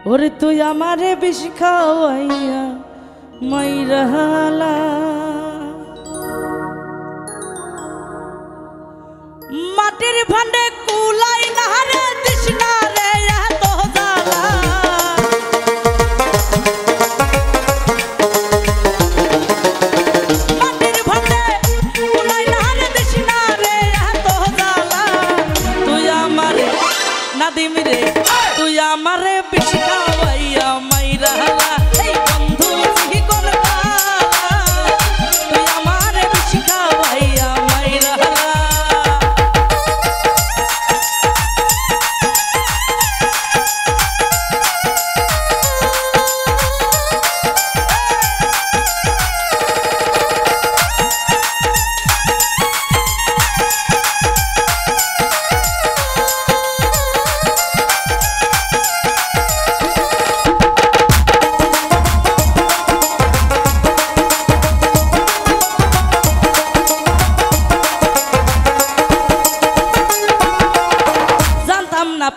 ওরে তুই আমারে বিষ খাওয়াইয়া মাইরালা মাটির ভান্ডে কুলাই না রে তৃষ্ণা রে এত জ্বালা মাটির ভান্ডে কুলাই না রে তৃষ্ণা রে এত জ্বালা তুই আমারে নাদিম রে তুই আমারে বিষ খাওয়াইয়া মাইরালা এই বন্ধু কি করলা তুই আমারে বিষ খাওয়াইয়া মাইরালা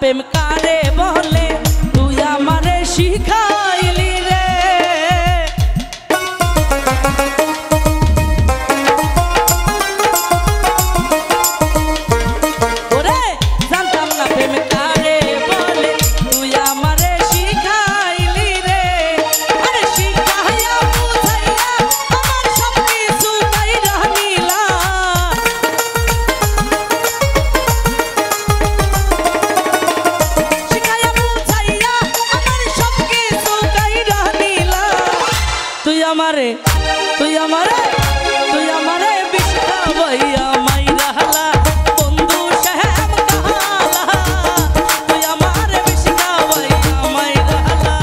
প্রেম কারে বলে তুই আমারে শিখাইলি রে ওরে জানতাম না প্রেম কারে বলে তুই আমারে শিখাইলি রে আরে শিখাইয়া বুঝাইয়া আমার সব কিছু কাইরা নিলা তুই আমারে বিষ খাওয়াইয়া মাইরালা বন্ধু শ্যাম কালা তুই আমারে বিষ খাওয়াইয়া মাইরালা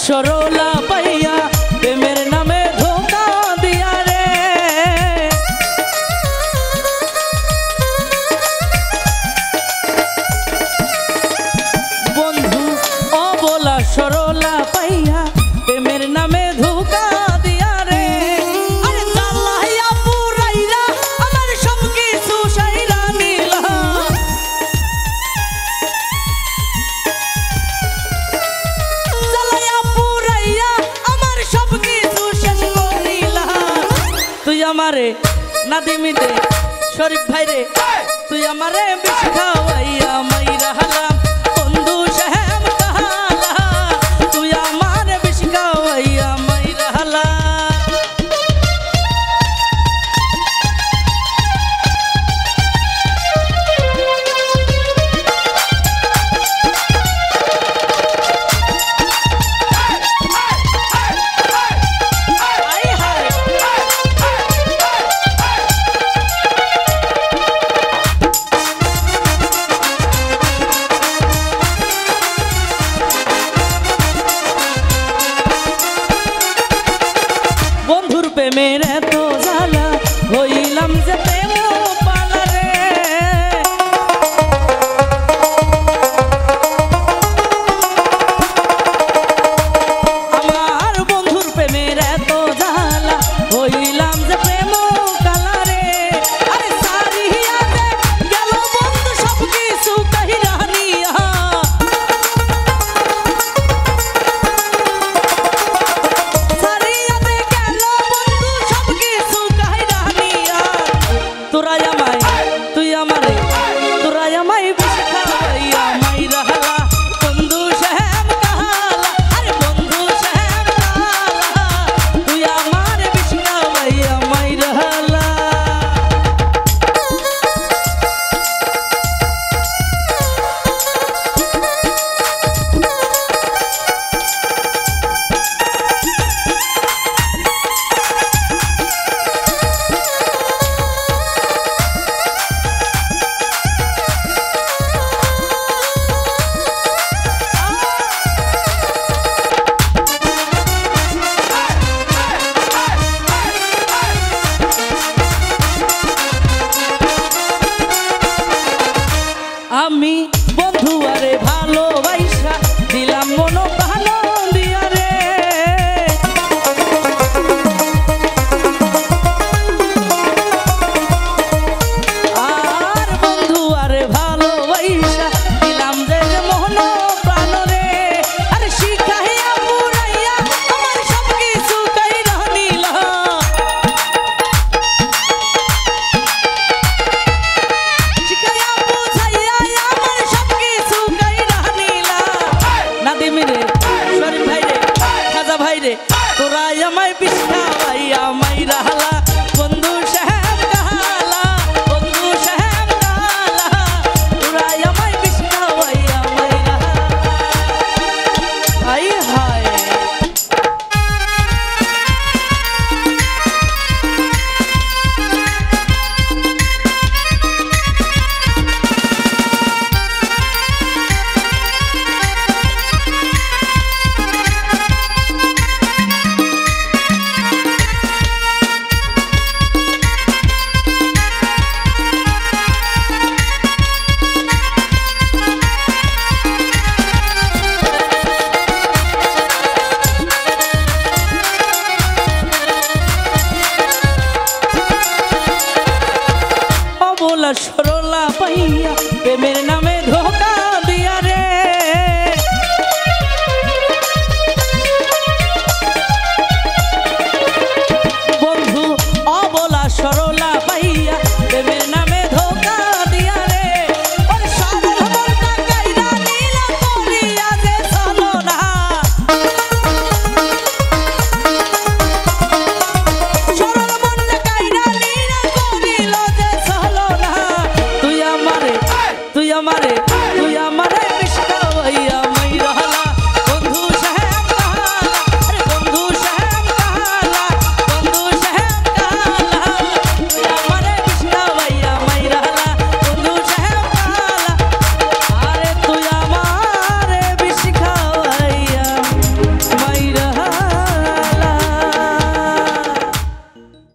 সরলা পাইয়া প্রেমের নামে ধোকা দিয়া রে বন্ধু অবলা সরলা পাইয়া প্রেমের নামে ধোকা দিয়া রে আরে জ্বালাইয়া পুরাইয়া আমার সব কিছু সাইরা নিলা তুই আমারে নাদিম রে শরীফ ভাই রে তুই আমারে বিষ খাওয়াইয়া মাইরালা বন্ধু শ্যাম কালা তুই আমারে বিষ খাওয়াইয়া মাইরালা প্রেমের এত জ্বালা হইলাম যে প্রেম পালা রে আমার বন্ধুর প্রেমের এত জ্বালা হইলাম যে প্রেম কালা রে আরে সারিয়া যে গেল বন্ধু সব কিছু কাহিরা নিয়া সারিয়া যে গেল বন্ধু বন্ধু আরে ভালোবাসা দিলাম মন প্রাণ দিয়া রে। আর বন্ধু আরে ভালোবাসা দিলাম যে মন প্রাণ রে। আর শিখাইয়া পুরাইয়া আমার সব কিছু কাইরা নিল। শিখাইয়া বুঝাইয়া আমার সব কিছু কাইরা নিল। নাদিম রে, শরীফ ভাই রে, খাজা ভাই রে, তোরা আমায়